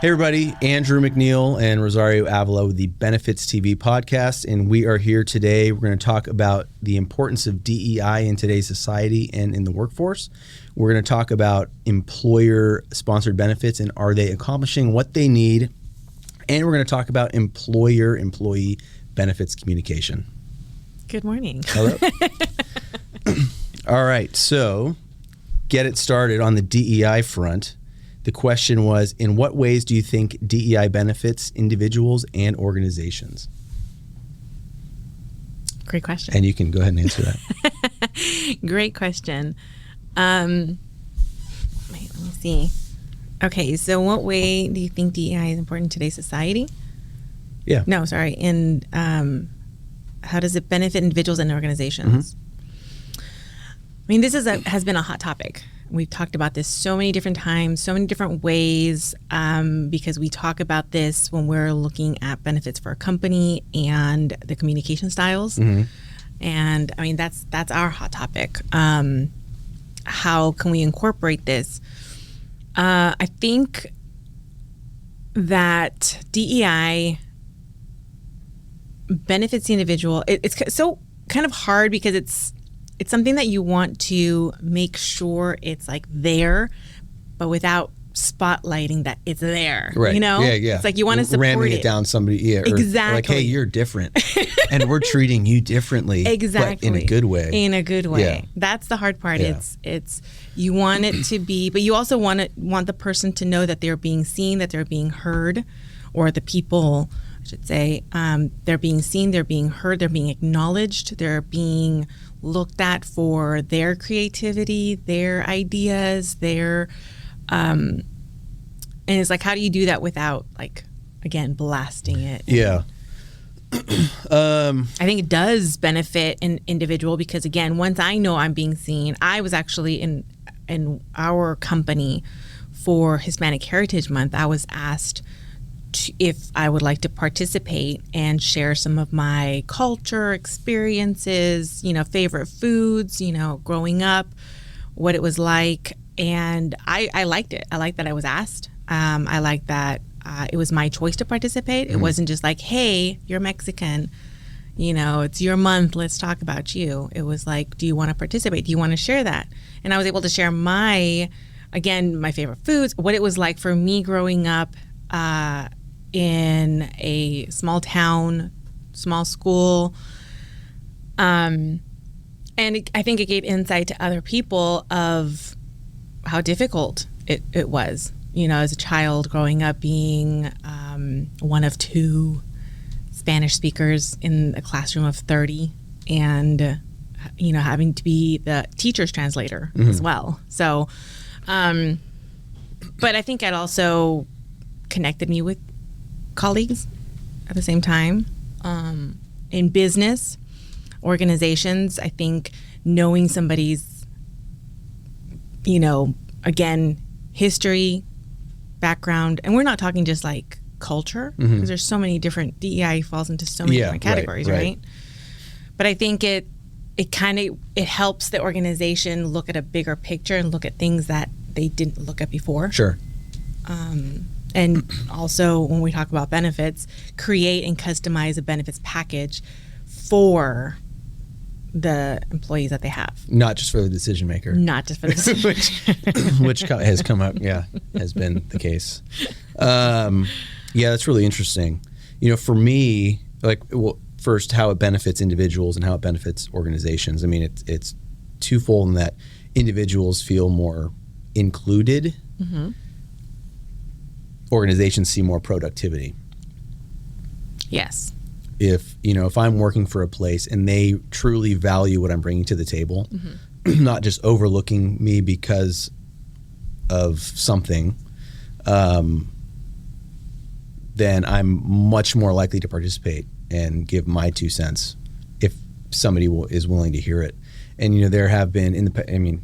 Hey everybody, Andrew McNeil and Rosario Avila with the BenefitsTV Podcast, and we are here today. We're going to talk about the importance of DEI in today's society and in the workforce. We're going to talk about employer-sponsored benefits and are they accomplishing what they need, and we're going to talk about employer-employee benefits communication. Good morning. Hello. All right, so get it started on the DEI front. The question was, in what ways do you think DEI benefits individuals and organizations? Great question. And you can go ahead and answer that. Great question. Wait, let me see. Okay, so what way do you think DEI is important in today's society? Yeah. No, sorry. And how does it benefit individuals and organizations? Mm-hmm. I mean, this has been a hot topic. We've talked about this so many different times, so many different ways, because we talk about this when we're looking at benefits for a company and the communication styles. Mm-hmm. And I mean, that's our hot topic. How can we incorporate this? I think that DEI benefits the individual. It's so kind of hard because it's something that you want to make sure it's like there, but without spotlighting that it's there. Right. You know? Yeah. It's like you want to support ramming it down somebody. Yeah. Exactly. Like, hey, you're different, and we're treating you differently. Exactly. But in a good way. In a good way. Yeah. That's the hard part. Yeah. It's you want it to be, but you also want the person to know that they're being seen, that they're being heard, or the people, I should say, they're being seen, they're being heard, they're being acknowledged, they're being looked at for their creativity, their ideas, their and it's like, how do you do that without, like, again, blasting it? Yeah. I think it does benefit an individual because, again, once I know I'm being seen, I was actually in our company for Hispanic Heritage Month, I was asked if I would like to participate and share some of my culture experiences, favorite foods, growing up, what it was like. And I liked it. I liked that I was asked. I liked that it was my choice to participate. Mm-hmm. It wasn't just like, hey, you're Mexican, it's your month, let's talk about you. It was like, do you want to participate? Do you want to share that? And I was able to share my favorite foods, what it was like for me growing up in a small town, small school. And I think it gave insight to other people of how difficult it was, as a child growing up being one of two Spanish speakers in a classroom of 30 and, having to be the teacher's translator mm-hmm. as well. So, but I think it also connected me with colleagues at the same time. In business organizations, I think knowing somebody's, again, history, background, and we're not talking just like culture, because mm-hmm. there's so many different, DEI falls into so many different categories, right? But I think it helps the organization look at a bigger picture and look at things that they didn't look at before. Sure. And also, when we talk about benefits, create and customize a benefits package for the employees that they have. Not just for the decision maker. Not just for the decision maker. which has come up, has been the case. That's really interesting. For me, first, how it benefits individuals and how it benefits organizations. I mean, it's twofold in that individuals feel more included. Mm-hmm. Organizations see more productivity. Yes. If I'm working for a place and they truly value what I'm bringing to the table, mm-hmm. not just overlooking me because of something, then I'm much more likely to participate and give my 2 cents if somebody is willing to hear it. And there have been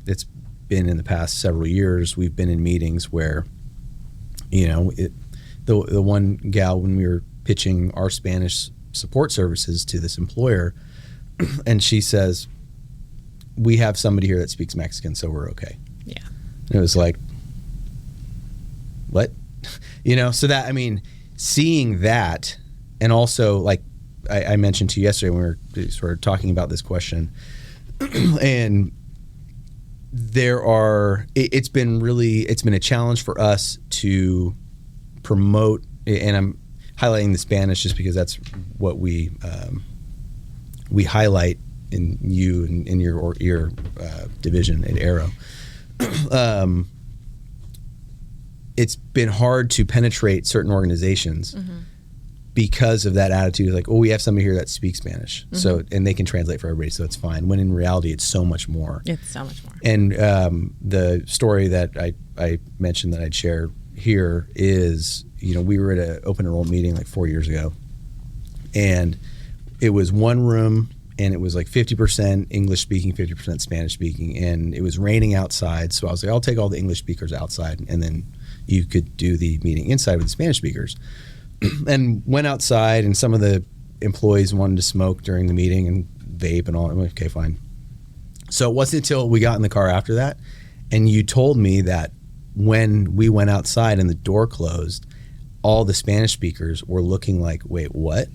it's been in the past several years, we've been in meetings where the one gal, when we were pitching our Spanish support services to this employer, and she says, we have somebody here that speaks Mexican, so we're okay. Yeah. And it was like, what? So that, I mean, seeing that, and also like I mentioned to you yesterday when we were sort of talking about this question, and it's been a challenge for us to promote, and I'm highlighting the Spanish just because that's what we highlight in you and in your division at Arrow. It's been hard to penetrate certain organizations because of that attitude, like, oh, we have somebody here that speaks Spanish, so and they can translate for everybody, so it's fine. When in reality, it's so much more. It's so much more. And the story that I mentioned that I'd share here is, we were at an open enrollment meeting like 4 years ago, and it was one room, and it was like 50% English speaking, 50% Spanish speaking, and it was raining outside. So I was like, I'll take all the English speakers outside, and then you could do the meeting inside with the Spanish speakers. And went outside, and some of the employees wanted to smoke during the meeting and vape and all. I'm like, okay, fine. So it wasn't until we got in the car after that, and you told me that when we went outside and the door closed, all the Spanish speakers were looking like, wait, what?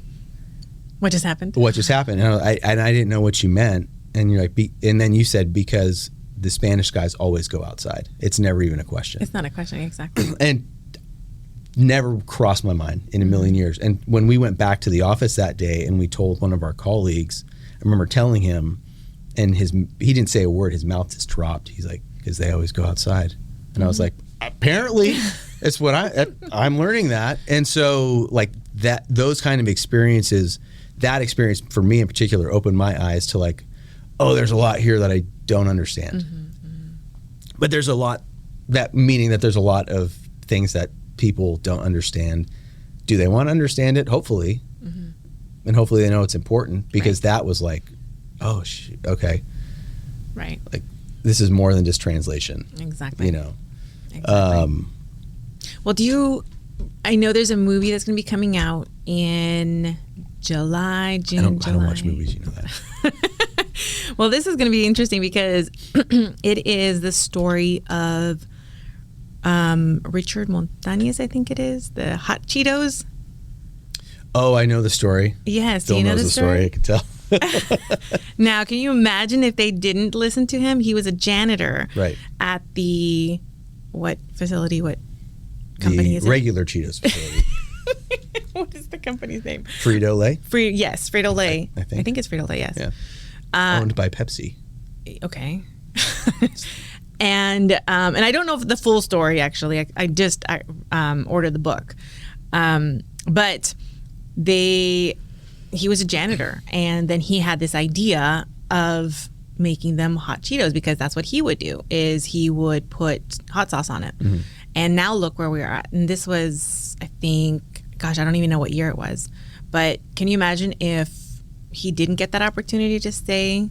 What just happened? What just happened? And I didn't know what you meant. And you're like, and then you said, because the Spanish guys always go outside. It's never even a question. It's not a question, exactly. And never crossed my mind in a million years. And when we went back to the office that day and we told one of our colleagues, I remember telling him, and he didn't say a word. His mouth just dropped. He's like, because they always go outside. And I was like, apparently, it's what I'm learning that. And so like those kind of experiences, that experience for me in particular opened my eyes to like, oh, there's a lot here that I don't understand. But there's a lot, meaning that there's a lot of things that people don't understand. Do they want to understand it? Hopefully. And hopefully they know it's important, because that was like, oh, okay. Right. Like, this is more than just translation. Exactly. Exactly. Well, I know there's a movie that's going to be coming out in July. I don't watch movies, you know that. Well, this is going to be interesting because it is the story of Richard Montañez, I think it is, the Hot Cheetos. Oh, I know the story. Yes, Bill do you know knows the story? I can tell. Now, can you imagine if they didn't listen to him? He was a janitor at the, what facility, what company is it? Regular Cheetos facility. What is the company's name? Frito-Lay? Yes, Frito-Lay. I think it's Frito-Lay, yes. Yeah. Owned by Pepsi. Okay. And I don't know if the full story, actually. I just ordered the book. But he was a janitor, and then he had this idea of making them hot Cheetos, because that's what he would do, is he would put hot sauce on it. And now look where we are at. And this was, I think, gosh, I don't even know what year it was. But can you imagine if he didn't get that opportunity to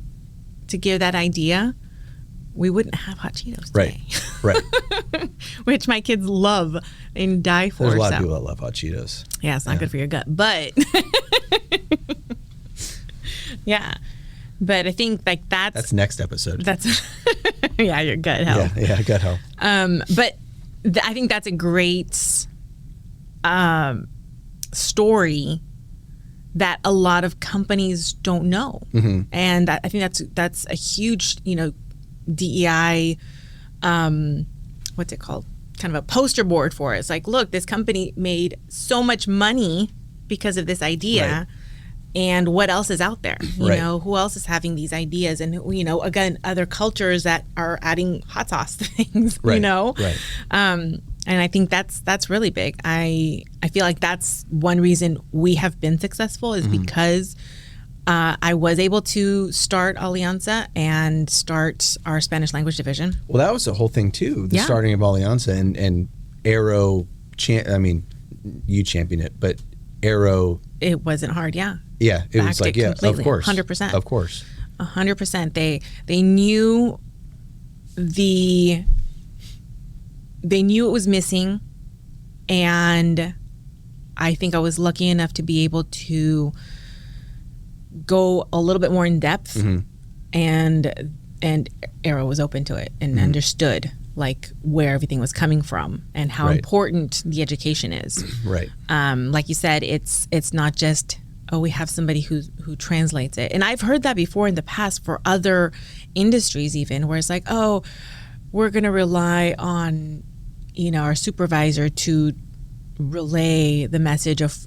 give that idea? We wouldn't have hot Cheetos today. Right. Which my kids love and die for. There's a lot of people that love hot Cheetos. Yeah, it's not good for your gut, but yeah. But I think like that's next episode. That's yeah, your gut health. Yeah, gut health. But I think that's a great story that a lot of companies don't know, and I think that's a huge, DEI, what's it called? Kind of a poster board for it. It's like, look, this company made so much money because of this idea. And what else is out there? You know, who else is having these ideas? And, again, other cultures that are adding hot sauce to things, and I think that's really big. I feel like that's one reason we have been successful is because I was able to start Alianza and start our Spanish language division. Well, that was the whole thing too. The starting of Alianza and Arrow. You championed it, but Arrow. It wasn't hard. Yeah. Yeah, it was like completely, of course, 100%, of course, 100%. They knew they knew it was missing, and I think I was lucky enough to be able to go a little bit more in depth, and Arrow was open to it and understood like where everything was coming from and how important the education is. Right. Like you said, it's not just, oh, we have somebody who translates it. And I've heard that before in the past for other industries even, where it's like, oh, we're going to rely on, our supervisor to relay the message of,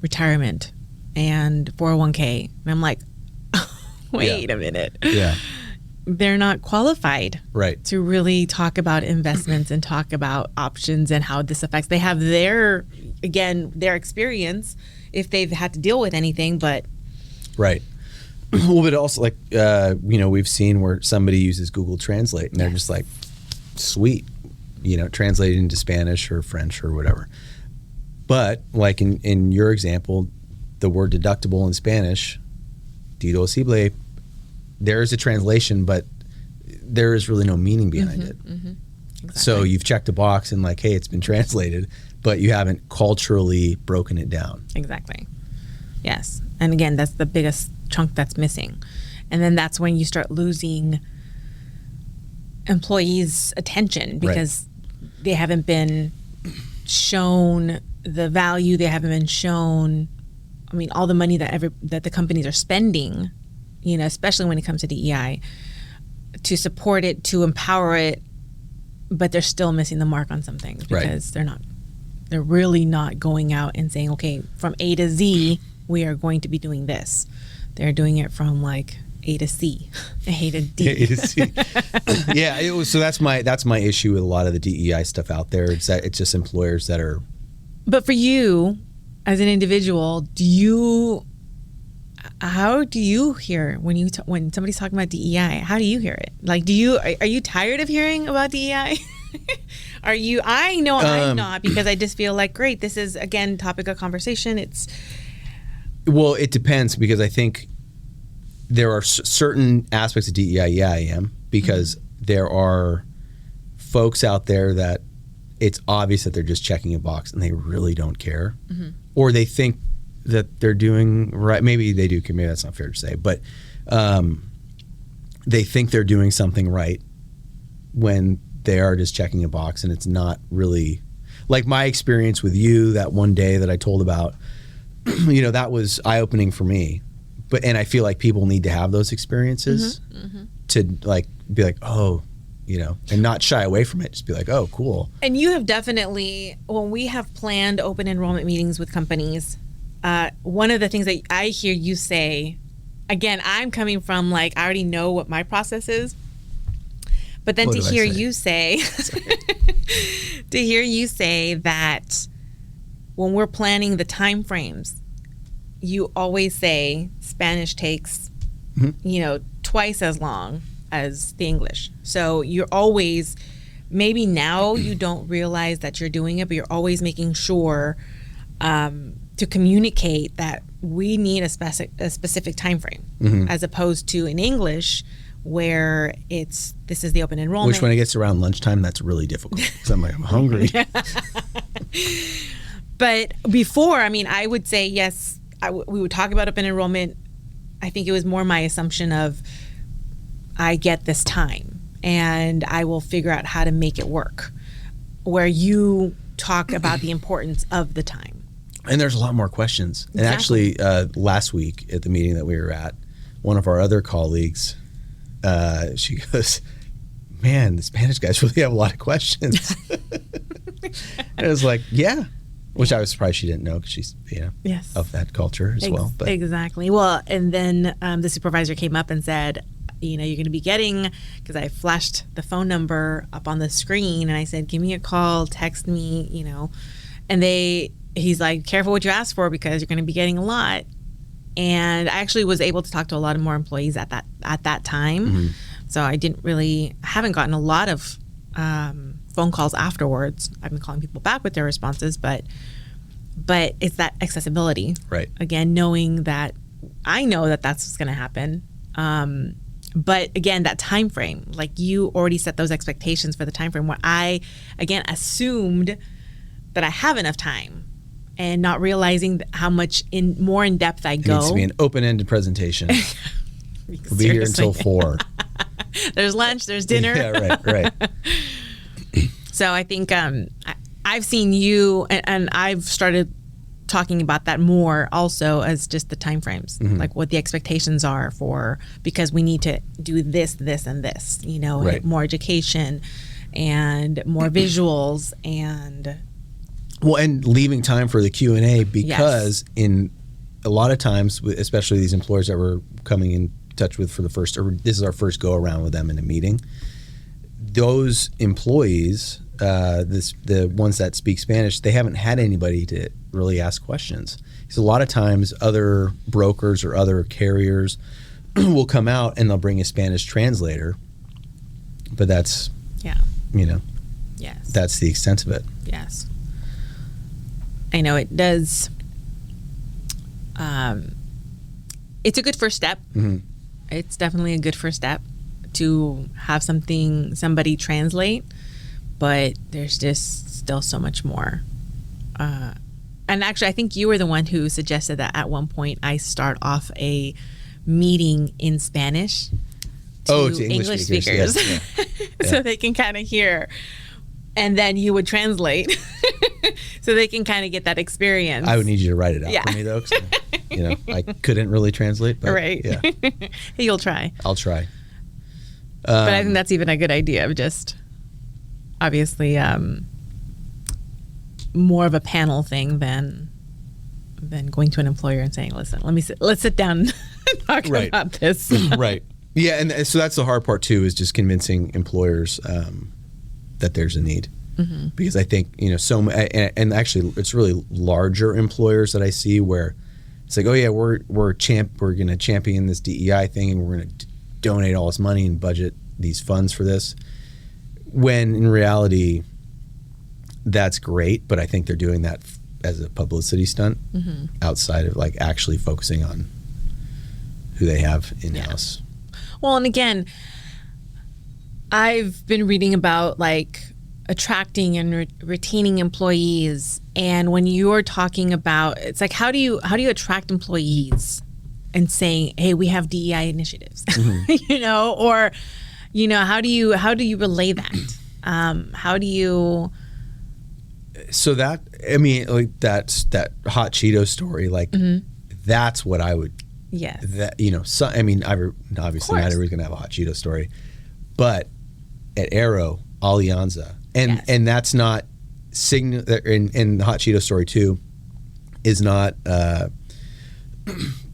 retirement and 401k. And I'm like, wait a minute. Yeah. They're not qualified to really talk about investments and talk about options and how this affects. They have their experience if they've had to deal with anything, but right. Well, but also like we've seen where somebody uses Google Translate and they're just like, sweet, translated into Spanish or French or whatever. But like in your example, the word deductible in Spanish, deducible, there is a translation, but there is really no meaning behind it. Mm-hmm. Exactly. So you've checked a box and like, hey, it's been translated, but you haven't culturally broken it down. Exactly. Yes. And again, that's the biggest chunk that's missing. And then that's when you start losing employees' attention because they haven't been shown the value, they haven't been shown, all the money that the companies are spending, especially when it comes to DEI, to support it, to empower it, but they're still missing the mark on some things because they're really not going out and saying, okay, from A to Z, we are going to be doing this. They're doing it from like A to C, A to D. A to C. Yeah. So that's my issue with a lot of the DEI stuff out there. It's that it's just employers that are. But for you, as an individual, how do you hear when somebody's talking about DEI? How do you hear it? Like, are you tired of hearing about DEI? Are you? I know I'm not, because I just feel like, great, this is again topic of conversation. Well, it depends, because I think there are certain aspects of DEI. Yeah, I am, because there are folks out there that it's obvious that they're just checking a box and they really don't care, or they think that they're doing right. Maybe they do care. Maybe that's not fair to say, but they think they're doing something right when they are just checking a box, and it's not really like my experience with you that one day that I told about. That was eye-opening for me, and I feel like people need to have those experiences to like be like, oh, and not shy away from it. Just be like, oh, cool. And you have definitely, when we have planned open enrollment meetings with companies, one of the things that I hear you say, again, I'm coming from like, I already know what my process is, but then to hear you say that when we're planning the time frames, you always say Spanish takes, twice as long as the English. So you're always, maybe now you don't realize that you're doing it, but you're always making sure to communicate that we need a specific time frame, as opposed to in English where this is the open enrollment. Which when it gets around lunchtime, that's really difficult because I'm hungry. But before, I would say yes, we would talk about open enrollment. I think it was more my assumption of, I get this time and I will figure out how to make it work, where you talk about the importance of the time. And there's a lot more questions. Exactly. And actually, last week at the meeting that we were at, one of our other colleagues, she goes, man, the Spanish guys really have a lot of questions. And I was like, yeah. Which I was surprised she didn't know, because she's, of that culture as well. But. Exactly. Well, and then the supervisor came up and said, you're going to be getting, because I flashed the phone number up on the screen and I said, give me a call, text me, and he's like, careful what you ask for, because you're going to be getting a lot. And I actually was able to talk to a lot of more employees at that time. So I haven't gotten a lot of phone calls afterwards. I've been calling people back with their responses, but it's that accessibility. Right. Again, knowing that I know that that's what's going to happen. But again, that time frame, like you already set those expectations for the time frame, where I, again, assumed that I have enough time, and not realizing how much more in depth I go. It needs to be an open-ended presentation. We'll be here until 4. There's lunch, there's dinner. Yeah, right. So I think I've seen you, and I've started talking about that more also as just the timeframes, like what the expectations are for, because we need to do this, this, and this, Right. more education and more visuals and leaving time for the Q&A, because in a lot of times, especially these employers that we're coming in touch with for this is our first go around with them in a meeting, those employees, the ones that speak Spanish, they haven't had anybody to really ask questions. Because a lot of times other brokers or other carriers will come out and they'll bring a Spanish translator, but that's, yes, that's the extent of it. Yes. I know it does. It's a good first step. It's definitely a good first step to have somebody translate, but there's just still so much more. And actually, I think you were the one who suggested that at one point I start off a meeting in Spanish to English speakers. Yeah. So they can kind of hear, and then you would translate so they can kind of get that experience. I would need you to write it out for me, though, 'cause, I couldn't really translate. But, right. Yeah. You'll try. I'll try. But I think that's even a good idea of just obviously more of a panel thing than going to an employer and saying, listen, let's sit down and talk about this. Right. Yeah. And so that's the hard part too, is just convincing employers that there's a need. Because I think, and actually it's really larger employers that I see where it's like, oh yeah, we're going to champion this DEI thing, and we're going to donate all this money and budget these funds for this. When in reality, that's great, but I think they're doing that as a publicity stunt outside of like actually focusing on who they have in-house. Yeah. Well, and again, I've been reading about like attracting and retaining employees, and when you're talking about, it's like, how do you attract employees and saying, hey, we have DEI initiatives, or how do you relay that? How do you? So that, I mean, like that hot Cheeto story, like that's what I would. Yes. That obviously not everybody's gonna have a hot Cheeto story, but at Aero, Alianza, and that's not signal. And the hot Cheeto story too is not.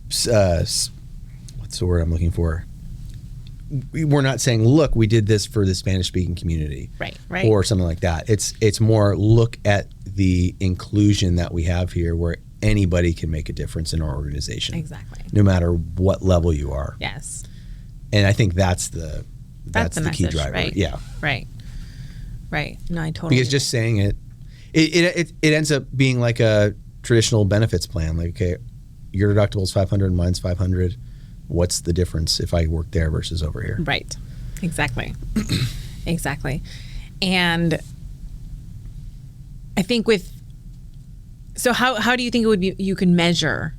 What's the word I'm looking for? We're not saying, look, we did this for the Spanish-speaking community, right, or something like that. It's more, look at the inclusion that we have here, where anybody can make a difference in our organization, exactly, no matter what level you are. Yes, and I think that's the message, key driver. Right? Yeah, right. No, I totally. Because just saying it ends up being like a traditional benefits plan. Like, okay, your deductible is $500, mine's $500. What's the difference if I work there versus over here? Right. Exactly. Exactly. And I think so how do you think it would be, you can measure?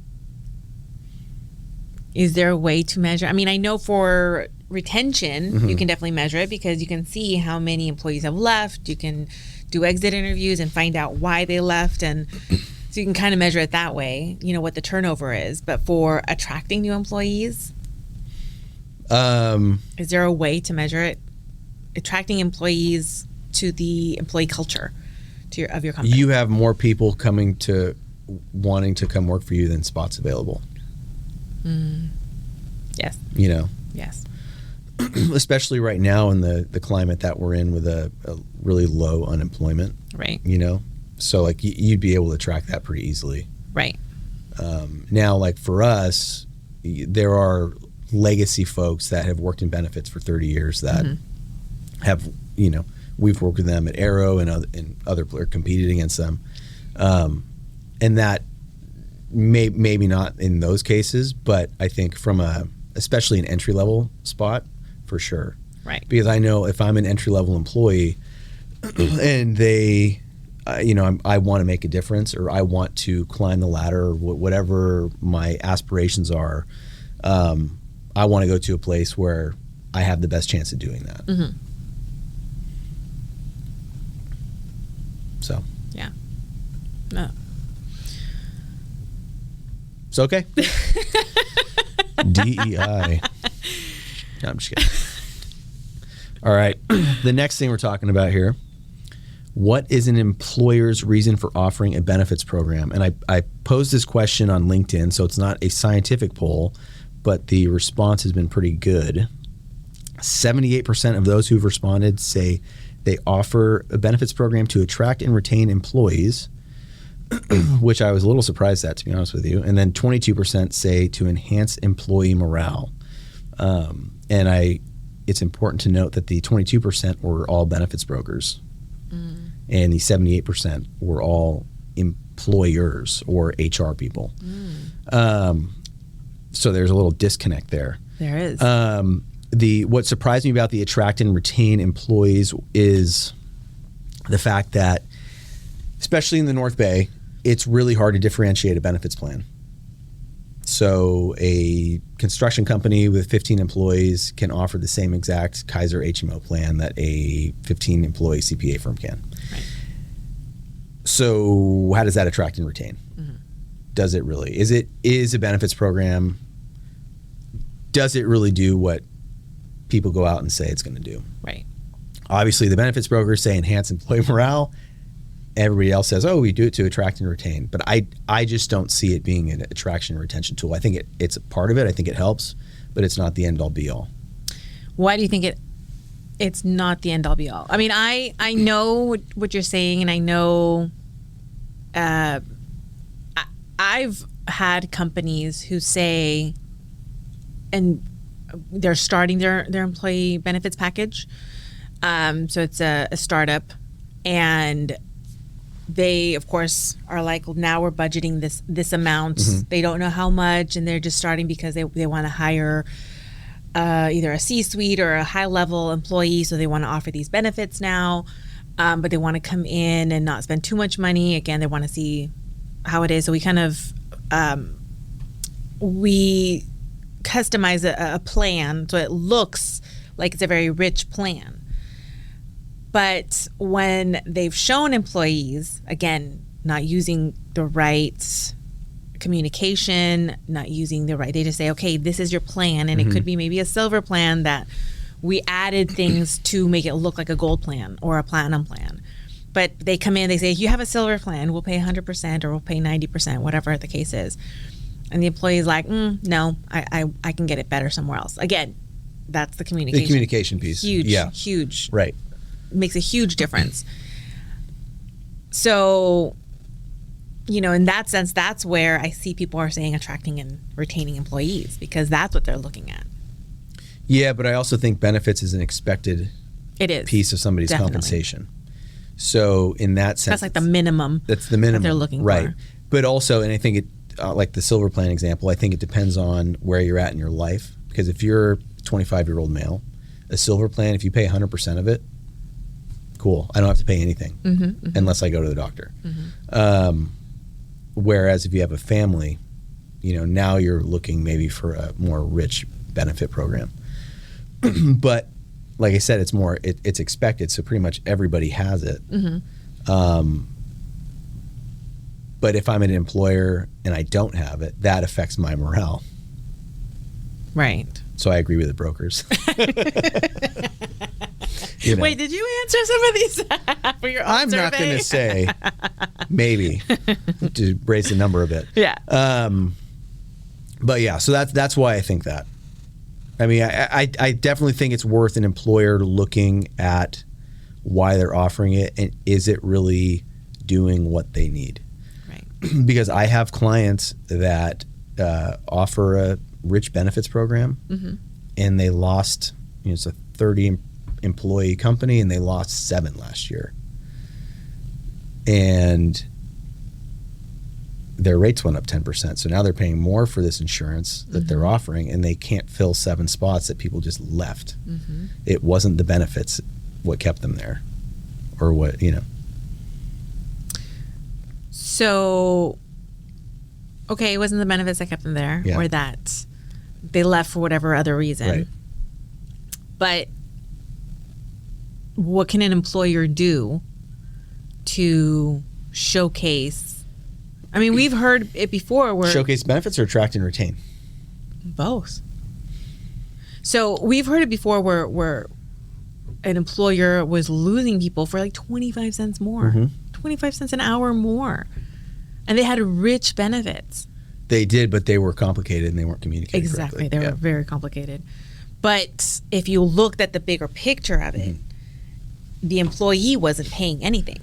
Is there a way to measure? I mean, I know for retention, you can definitely measure it because you can see how many employees have left. You can do exit interviews and find out why they left, and so you can kind of measure it that way, what the turnover is. But for attracting new employees, is there a way to measure it? Attracting employees to the employee culture of your company. You have more people wanting to come work for you than spots available. Yes. Yes. Especially right now in the climate that we're in with a really low unemployment. Right. So like you'd be able to track that pretty easily. Right. Now, like for us, there are legacy folks that have worked in benefits for 30 years that have, we've worked with them at Aero and other players, competed against them. And that maybe not in those cases, but I think from especially an entry level spot, for sure. Right. Because I know if I'm an entry level employee and they, I want to make a difference, or I want to climb the ladder, or whatever my aspirations are, I want to go to a place where I have the best chance of doing that. So yeah. No. It's okay. DEI. No, I'm just kidding. All right. The next thing we're talking about here. What is an employer's reason for offering a benefits program? And I posed this question on LinkedIn, so it's not a scientific poll, but the response has been pretty good. 78% of those who've responded say they offer a benefits program to attract and retain employees, which I was a little surprised at, to be honest with you. And then 22% say to enhance employee morale. It's important to note that the 22% were all benefits brokers. And the 78% were all employers or HR people. So there's a little disconnect there. There is. What surprised me about the attract and retain employees is the fact that, especially in the North Bay, it's really hard to differentiate a benefits plan. So a construction company with 15 employees can offer the same exact Kaiser HMO plan that a 15-employee CPA firm can. Right. So how does that attract and retain? Does it really? Is a benefits program, does it really do what people go out and say it's going to do? Right. Obviously, the benefits brokers say enhance employee morale. Everybody else says, oh, we do it to attract and retain. But I just don't see it being an attraction and retention tool. I think it's a part of it. I think it helps, but it's not the end-all be-all. Why do you think it's not the end-all be-all? I mean, I know what you're saying, and I know I've had companies who say, and they're starting their employee benefits package. So it's a startup, and they, of course, are like, well, now we're budgeting this amount. They don't know how much, and they're just starting because they want to hire either a C-suite or a high-level employee, so they want to offer these benefits now, but they want to come in and not spend too much money. Again, they want to see how it is. So we kind of we customize a plan so it looks like it's a very rich plan. But when they've shown employees, again, not using the right communication, not using the right, they just say, okay, this is your plan. And it could be maybe a silver plan that we added things to make it look like a gold plan or a platinum plan. But they come in, they say, you have a silver plan, we'll pay 100% or we'll pay 90%, whatever the case is. And the employee is like, no, I can get it better somewhere else. Again, that's the communication. The communication piece. Huge. Right. Makes a huge difference. So, in that sense, that's where I see people are saying attracting and retaining employees, because that's what they're looking at. Yeah, but I also think benefits is an expected piece of somebody's compensation. So in that sense, that's like the minimum. That's the minimum that they're looking for. But also, and I think it, like the silver plan example, I think it depends on where you're at in your life. Because if you're a 25-year-old male, a silver plan, if you pay 100% of it, cool. I don't have to pay anything unless I go to the doctor. Whereas if you have a family, now you're looking maybe for a more rich benefit program. But like I said, it's expected, so pretty much everybody has it. But if I'm an employer and I don't have it, that affects my morale. Right. So I agree with the brokers. Wait, did you answer some of these for your own I'm survey? not going to say. Maybe to raise the number a bit. Yeah. But yeah, so that's why I think that. I mean, I definitely think it's worth an employer looking at why they're offering it and is it really doing what they need. Right. Because I have clients that offer a rich benefits program and they lost, it's a 30 employee company and they lost 7 last year. And their rates went up 10%. So now they're paying more for this insurance that they're offering, and they can't fill 7 spots that people just left. It wasn't the benefits what kept them there, or what, So, okay, it wasn't the benefits that kept them there, or that they left for whatever other reason. Right. But what can an employer do to showcase. I mean, we've heard it before where showcase benefits or attract and retain? Both. So we've heard it before where an employer was losing people for like 25 cents more, 25 cents an hour more. And they had rich benefits. They did, but they were complicated and they weren't communicated Exactly. correctly. They were very complicated. But if you looked at the bigger picture of it, the employee wasn't paying anything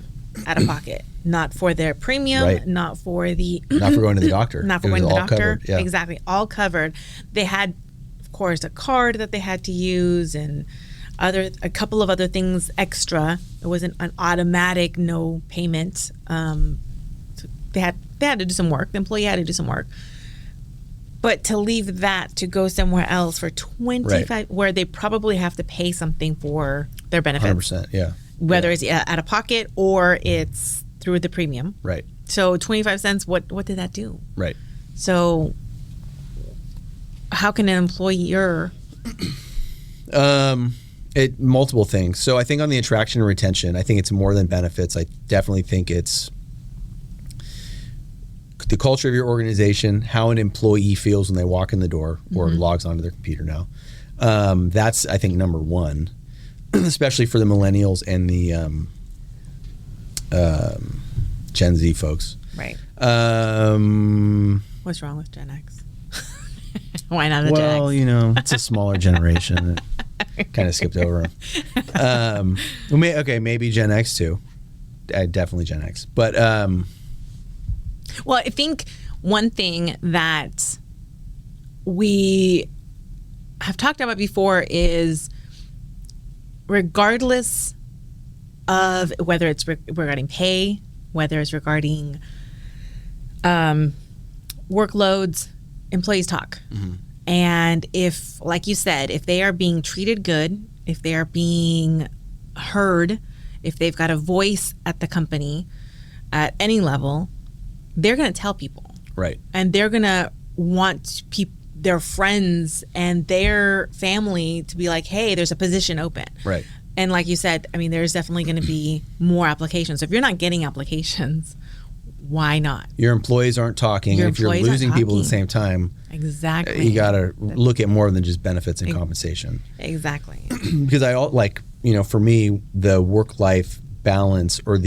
out of pocket. Not for their premium, not for going to the doctor. Not for going to the doctor. Covered, yeah. Exactly. All covered. They had, of course, a card that they had to use and a couple of other things extra. It wasn't an automatic no payment. So they had to do some work. The employee had to do some work. But to leave that to go somewhere else for 25, where they probably have to pay something for their benefits. 100%, yeah. Whether it's out of pocket or it's through the premium. Right. So 25 cents, what did that do? Right. So how can an employer... Multiple things. So I think on the attraction and retention, I think it's more than benefits. I definitely think it's the culture of your organization, how an employee feels when they walk in the door or logs onto their computer now. That's, I think, number one, especially for the millennials and the Gen Z folks. Right. What's wrong with Gen X? Why not a Gen X? Well, it's a smaller generation. Kind of skipped over them. Maybe Gen X too. Definitely Gen X. But well, I think one thing that we have talked about before is, regardless of whether it's regarding pay, whether it's regarding workloads, employees talk. And if, like you said, if they are being treated good, if they are being heard, if they've got a voice at the company at any level, they're going to tell people. Right. And they're going to want their friends and their family to be like, hey, there's a position open. Right. And like you said, I mean, there's definitely going to be more applications. So if you're not getting applications, why not? Your employees aren't talking. If you're losing people at the same time, exactly, you got to look at more than just benefits and compensation. Exactly. Because for me, the work-life balance, or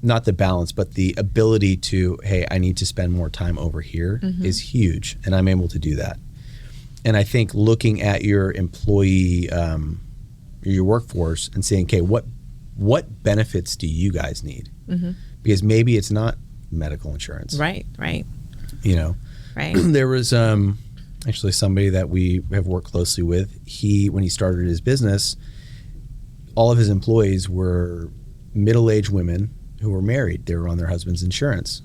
not the balance, but the ability to, hey, I need to spend more time over here is huge, and I'm able to do that. And I think looking at your employee, your workforce, and saying, okay, what benefits do you guys need? Because maybe it's not medical insurance. Right. Right. There was actually somebody that we have worked closely with. When he started his business, all of his employees were middle-aged women who were married. They were on their husband's insurance.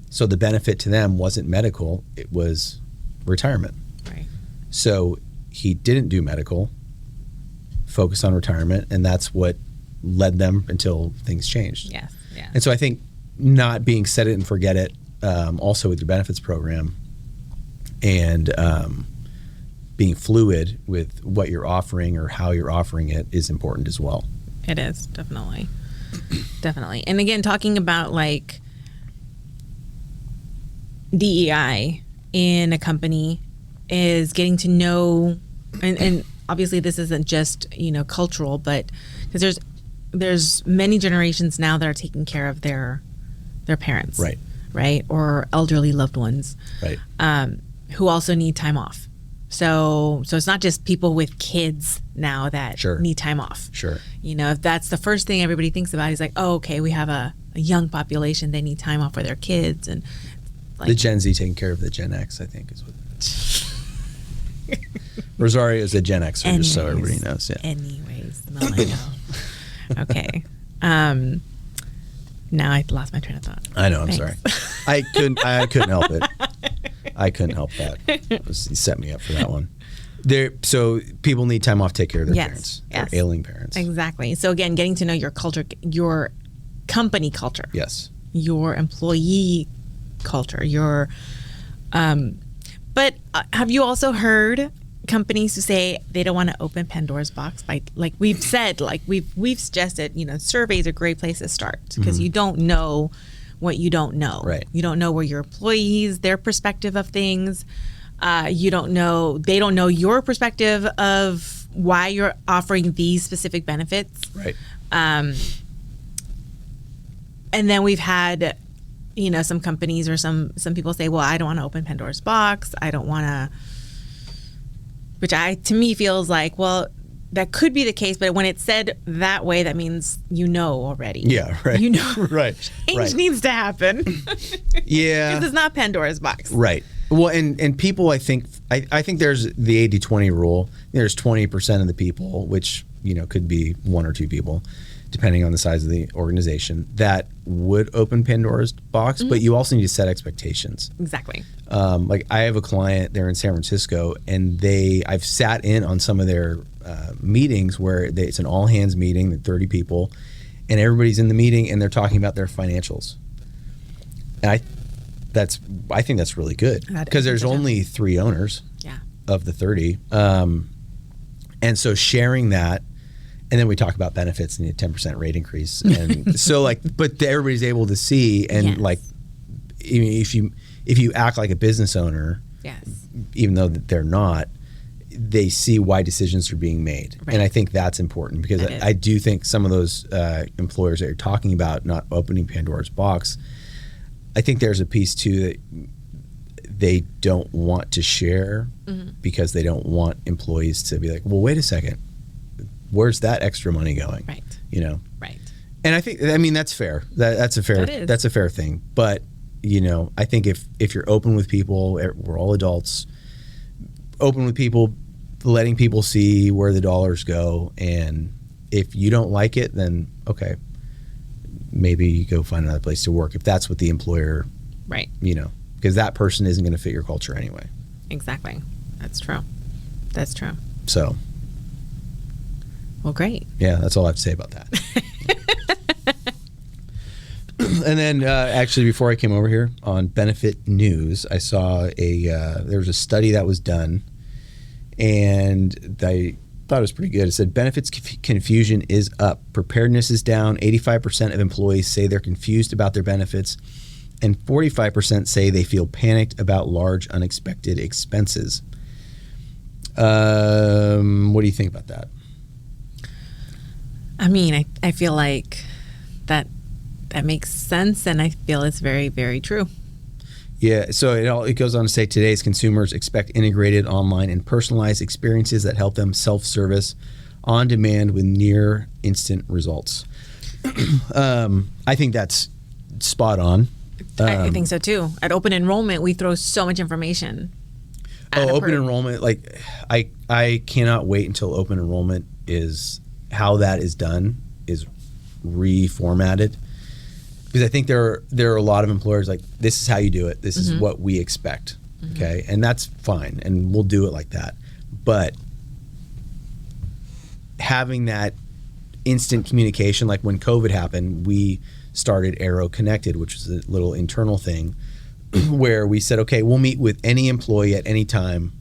So the benefit to them wasn't medical, it was retirement. Right. So he didn't do medical, focused on retirement, and that's what led them until things changed. Yes. Yeah. And so I think not being set it and forget it, also with your benefits program, and being fluid with what you're offering or how you're offering it is important as well. It is, definitely. Definitely. And again, talking about like DEI in a company is getting to know, and obviously this isn't just, cultural, but because there's many generations now that are taking care of their parents, right, or elderly loved ones, right, who also need time off. So it's not just people with kids now that need time off. Sure. If that's the first thing everybody thinks about, is like, oh, okay, we have a young population, they need time off for their kids, and like, the Gen Z taking care of the Gen X, I think, is what. Rosario is a Gen Xer, just so everybody knows. Yeah. Anyways, millennial. Okay. Now I lost my train of thought. I know. I'm sorry. I couldn't help it. I couldn't help that. You set me up for that one. So people need time off to take care of their parents, their ailing parents. Exactly. So again, getting to know your culture, your company culture. Yes. Your employee culture. But have you also heard companies who say they don't want to open Pandora's box by, like we've said, like we've suggested, surveys are a great place to start because you don't know what you don't know. Right. You don't know where your employees, their perspective of things. They don't know your perspective of why you're offering these specific benefits. Right. And then we've had, some companies or some people say, well, I don't want to open Pandora's box. I don't want to, which to me feels like, well, that could be the case, but when it's said that way, that means already. Yeah, right. Right. Change needs to happen. Yeah. Because it's not Pandora's box. Right. Well, and people, I think there's the 80-20 rule. There's 20% of the people, which, could be one or two people, depending on the size of the organization, that would open Pandora's box, but you also need to set expectations. Exactly. Like I have a client there in San Francisco, and I've sat in on some of their meetings where it's an all hands meeting, 30 people, and everybody's in the meeting and they're talking about their financials. And I think that's really good because there's only 3 owners of the 30. And so sharing that, and then we talk about benefits and the 10% rate increase. And so but everybody's able to see, and if you act like a business owner, even though they're not, they see why decisions are being made. Right. And I think that's important because I do think some of those employers that you're talking about not opening Pandora's box, I think there's a piece too that they don't want to share because they don't want employees to be like, well, wait a second, where's that extra money going? Right. Right. And that's fair. That's a fair thing. But I think if you're open with people, we're all adults, open with people, letting people see where the dollars go, and if you don't like it, then okay, maybe you go find another place to work if that's what the employer, right? Because that person isn't going to fit your culture anyway. Exactly. That's true. So. Well, great. Yeah, that's all I have to say about that. And then actually, before I came over here on Benefit News, I saw there was a study that was done, and I thought it was pretty good. It said benefits confusion is up. Preparedness is down. 85% of employees say they're confused about their benefits, and 45% say they feel panicked about large unexpected expenses. What do you think about that? I feel like that makes sense, and I feel it's very, very true. Yeah, so it goes on to say today's consumers expect integrated online and personalized experiences that help them self-service on demand with near instant results. I think that's spot on. I think so too. At open enrollment, we throw so much information. Open enrollment, I cannot wait until open enrollment is how that is done is reformatted. Because I think there are a lot of employers like, this is how you do it. This is what we expect. Okay. And that's fine. And we'll do it like that. But having that instant communication, like when COVID happened, we started Arrow Connected, which is a little internal thing where we said, okay, we'll meet with any employee at any time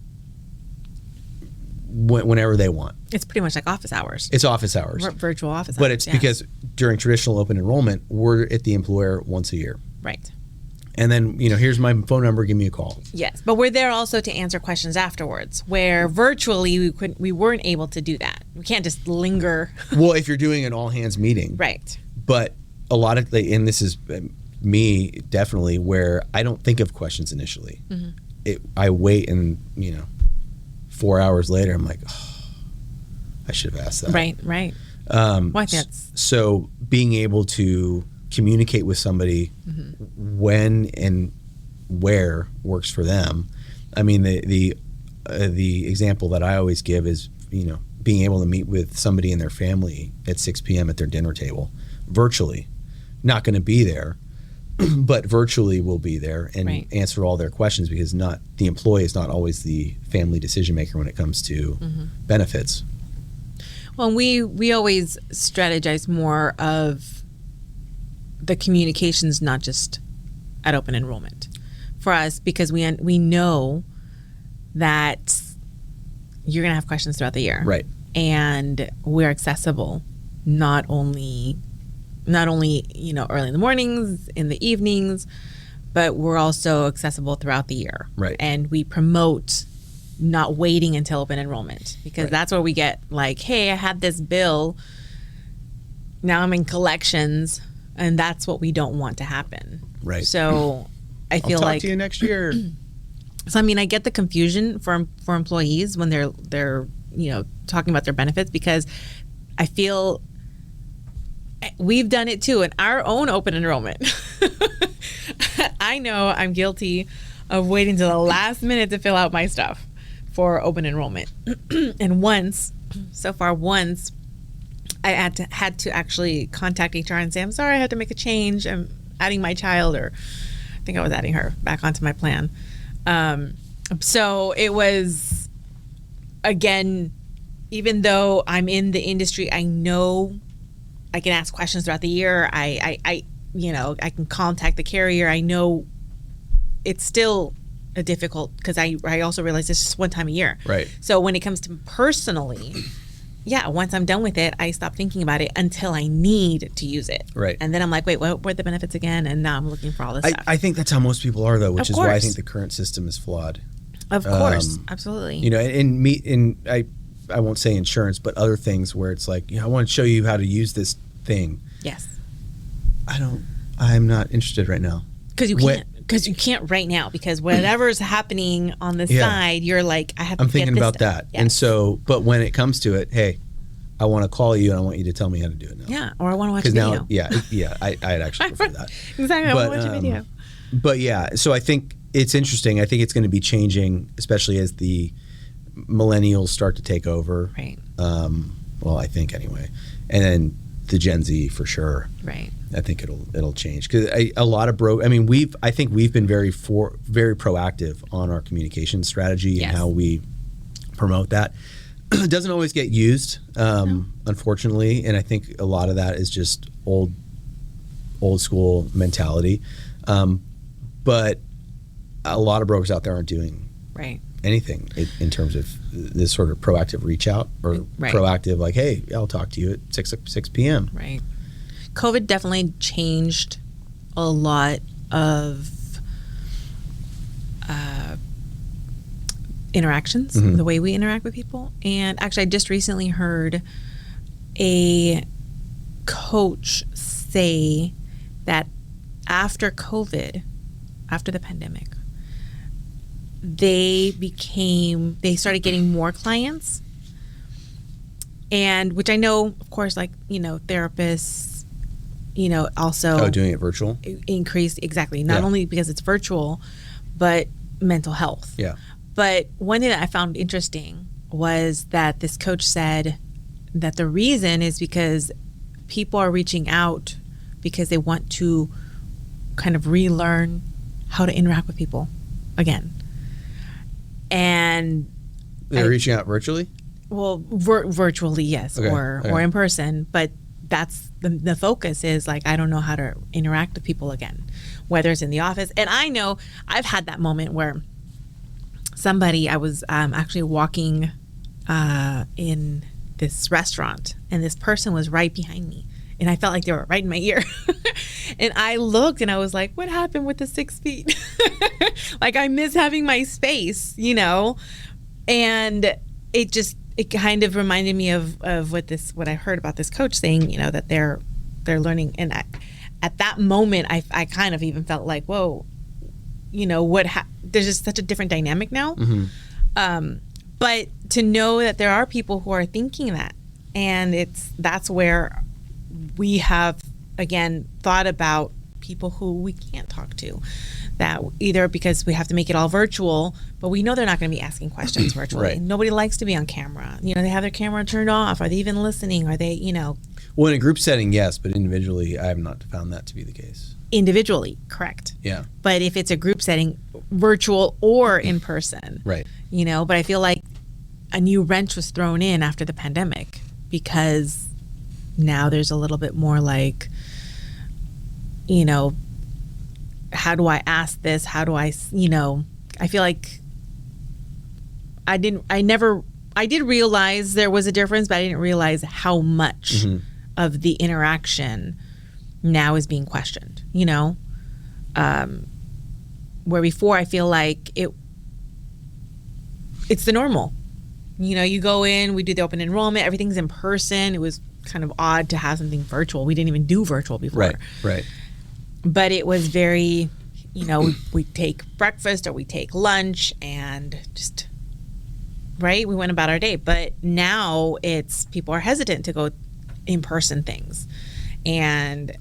whenever they want. It's pretty much like office hours. It's office hours. Virtual office hours. But it's because during traditional open enrollment, we're at the employer once a year. Right. And then, here's my phone number, give me a call. Yes, but we're there also to answer questions afterwards, where virtually we weren't able to do that. We can't just linger. Well, if you're doing an all-hands meeting. Right. But a lot of, and this is me definitely, where I don't think of questions initially. I wait and, 4 hours later, I'm like, oh, I should have asked that. Right. So being able to communicate with somebody when and where works for them. I mean, the example that I always give is, being able to meet with somebody and their family at 6 p.m. at their dinner table, virtually. Not going to be there, but virtually will be there and answer all their questions, because the employee is not always the family decision maker when it comes to benefits. Well, we always strategize more of the communications, not just at open enrollment for us, because we know that you're going to have questions throughout the year. Right. And we're accessible not only early in the mornings, in the evenings, but we're also accessible throughout the year. Right. And we promote not waiting until open enrollment, because that's where we get like, hey, I had this bill, now I'm in collections, and that's what we don't want to happen. Right. So I feel I'll like talk to you next year. So I mean, I get the confusion for employees when they're talking about their benefits, because I feel we've done it too in our own open enrollment. I know I'm guilty of waiting till the last minute to fill out my stuff for open enrollment. And once I had to actually contact HR and say, I'm sorry, I had to make a change. I'm adding my child, or I think I was adding her back onto my plan. So it was, again, even though I'm in the industry, I know I can ask questions throughout the year. I can contact the carrier. I know it's still a difficult, because I also realize it's just one time a year. Right. So when it comes to personally, once I'm done with it, I stop thinking about it until I need to use it. Right. And then I'm like, wait, what were the benefits again? And now I'm looking for all this stuff. I think that's how most people are, though, which Of is why I course. think the current system is flawed. Of course, absolutely. I won't say insurance, but other things where it's like, I want to show you how to use this thing. Yes. I'm not interested right now. Because you can't right now, because whatever's happening on the side, you're like, I have to I'm thinking about that. Yes. And so, but when it comes to it, hey, I want to call you and I want you to tell me how to do it now. Yeah, or I want to watch a video. I'd actually prefer that. Exactly, I want to watch a video. But yeah, so I think it's interesting. I think it's going to be changing, especially as the millennials start to take over. Right. Well, I think anyway. And then the Gen Z for sure. Right. I think it'll change, because a lot of I think we've been very proactive on our communication strategy and how we promote that. It doesn't always get used, unfortunately, and I think a lot of that is just old school mentality. But a lot of brokers out there aren't doing anything in terms of this sort of proactive reach out, or proactive, like, hey, I'll talk to you at 6 p.m. Right. COVID definitely changed a lot of interactions, the way we interact with people. And actually, I just recently heard a coach say that after COVID, after the pandemic, they started getting more clients, and which I know, of course, like, therapists, also doing it virtual increased, not only because it's virtual, but mental health. Yeah. But one thing that I found interesting was that this coach said that the reason is because people are reaching out because they want to kind of relearn how to interact with people again. And they're reaching out virtually? Well, virtually, yes, okay. or in person. But that's the focus is like, I don't know how to interact with people again, whether it's in the office. And I know I've had that moment where I was actually walking in this restaurant, and this person was right behind me, and I felt like they were right in my ear. And I looked and I was like, what happened with the 6 feet? Like, I miss having my space, and it kind of reminded me of what I heard about this coach saying, that they're learning. And at that moment, I kind of even felt like, whoa, there's just such a different dynamic now. But to know that there are people who are thinking that, and that's where we have, again, thought about people who we can't talk to, that either because we have to make it all virtual, but we know they're not going to be asking questions virtually. Right. Nobody likes to be on camera. They have their camera turned off. Are they even listening? Are they, Well, in a group setting, yes, but individually, I have not found that to be the case. Individually, correct. Yeah. But if it's a group setting, virtual or in person, right. But I feel like a new wrench was thrown in after the pandemic, because now there's a little bit more like, how do I ask this? How do I feel like I never I did realize there was a difference, but I didn't realize how much of the interaction now is being questioned, you know? Where before I feel like it's the normal. You know, you go in, we do the open enrollment, everything's in person. It was kind of odd to have something virtual. We didn't even do virtual before. Right. But it was very, you know, we take breakfast or we take lunch and just, right? We went about our day. But now it's people are hesitant to go in-person things.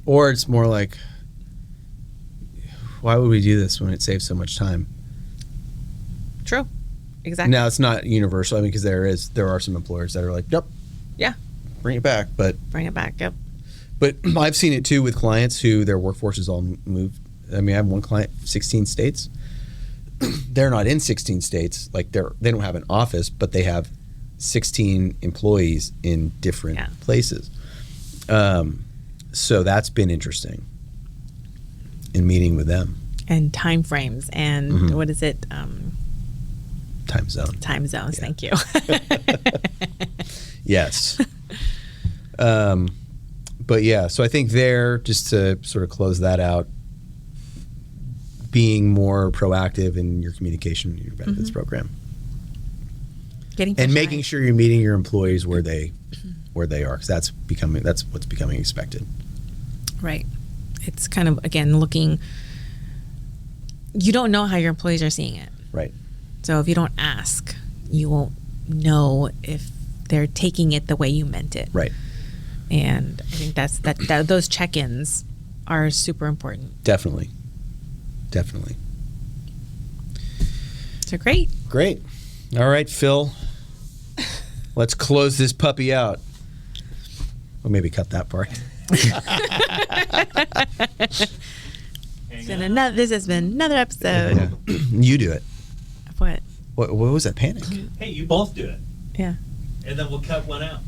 Or it's more like, why would we do this when it saves so much time? True. Exactly. Now, it's not universal. I mean, because there are some employers that are like, yep. Yeah. Bring it back. Yep. But I've seen it too with clients who their workforce is all moved. I mean, I have one client, 16 states. They're not in 16 states. Like they don't have an office, but they have 16 employees in different places. So that's been interesting in meeting with them. And time frames and what is it? Time zone. Time zones. Yeah. Thank you. Yes. But yeah, so I think just to sort of close that out, being more proactive in your communication in your benefits program. Making sure you're meeting your employees where they are, because that's what's becoming expected. Right. It's kind of, again, you don't know how your employees are seeing it. Right. So if you don't ask, you won't know if they're taking it the way you meant it. Right. And I think that those check-ins are super important. Definitely. So great. All right, Phil. Let's close this puppy out. Well, maybe cut that part. This has been another episode. Yeah. You do it. What? What was that panic? Hey, you both do it. Yeah. And then we'll cut one out.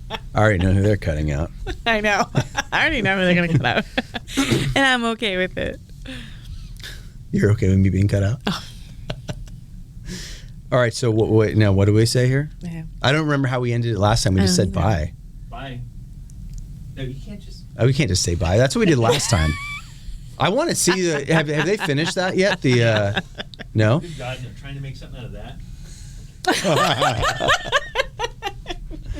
I already know who they're cutting out. I know. I already know who they're going to cut out. And I'm okay with it. You're okay with me being cut out? Oh. All right, so what do we say here? Yeah. I don't remember how we ended it last time. We just said bye. Bye. No, you can't just... We can't just say bye. That's what we did last time. I want to see have they finished that yet? No? Good God, I'm trying to make something out of that.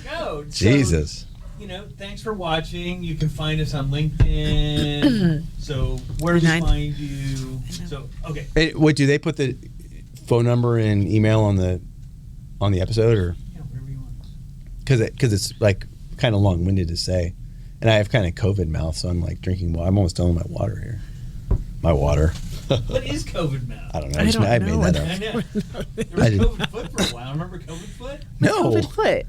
No. Jesus. So, thanks for watching. You can find us on LinkedIn. So where do we find you? So, okay. Hey, do they put the phone number and email on the episode, or? Yeah, wherever you want. Because it's like kind of long-winded to say, and I have kind of COVID mouth, so I'm like drinking water. I'm almost done with my water here. My water. What is COVID mouth? I don't know. I made that up. I know. There was COVID foot for a while. Remember COVID foot? No. COVID foot.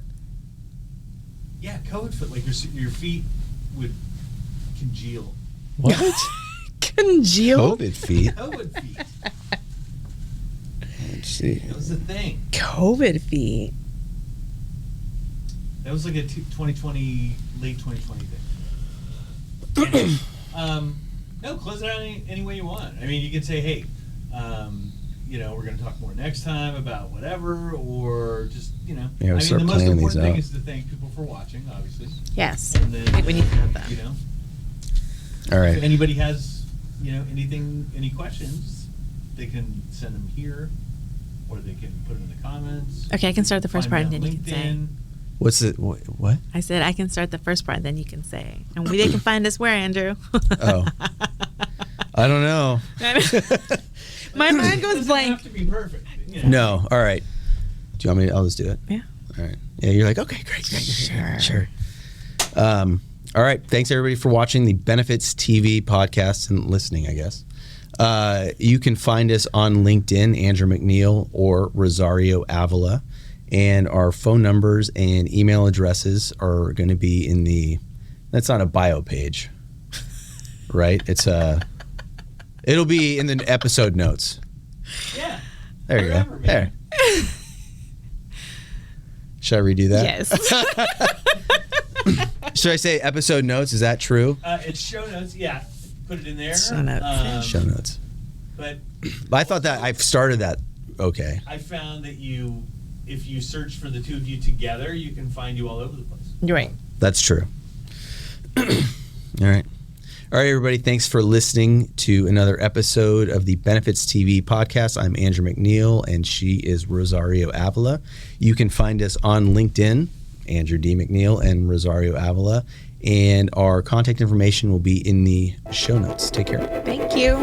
Yeah, COVID foot. Like your feet would congeal. What? Congeal? COVID feet. COVID feet. Let's see. That was the thing. COVID feet. That was like a 2020, late 2020 thing. No, close it out any way you want. I mean, you can say, hey, we're going to talk more next time about whatever, or just, Yeah, I mean, the most important thing out. is to thank people for watching, obviously. Yes. And then, I think we need to have that. All right. If anybody has, any questions, they can send them here, or they can put them in the comments. Okay, I can start the first part, and then you can say. What's it? What? I said I can start the first part, then you can say. And they can find us where, Andrew? Oh. I don't know. My mind goes blank. It doesn't have to be perfect. No. All right. Do you want me to? I'll just do it. Yeah. All right. Yeah, you're like, okay, great. Sure. All right. Thanks, everybody, for watching the Benefits TV podcast and listening, I guess. You can find us on LinkedIn, Andrew McNeil or Rosario Avila. And our phone numbers and email addresses are going to be that's not a bio page, right? It'll be in the episode notes. Yeah. There you go. There. Should I redo that? Yes. Should I say episode notes? Is that true? It's show notes. Yeah. Put it in there. Show notes. Show notes. But I thought that I've started that Okay. I found that if you search for the two of you together, you can find you all over the place. You're right. That's true. All right. All right, everybody. Thanks for listening to another episode of the Benefits TV podcast. I'm Andrew McNeil, and she is Rosario Avila. You can find us on LinkedIn, Andrew D. McNeil and Rosario Avila, and our contact information will be in the show notes. Take care. Thank you.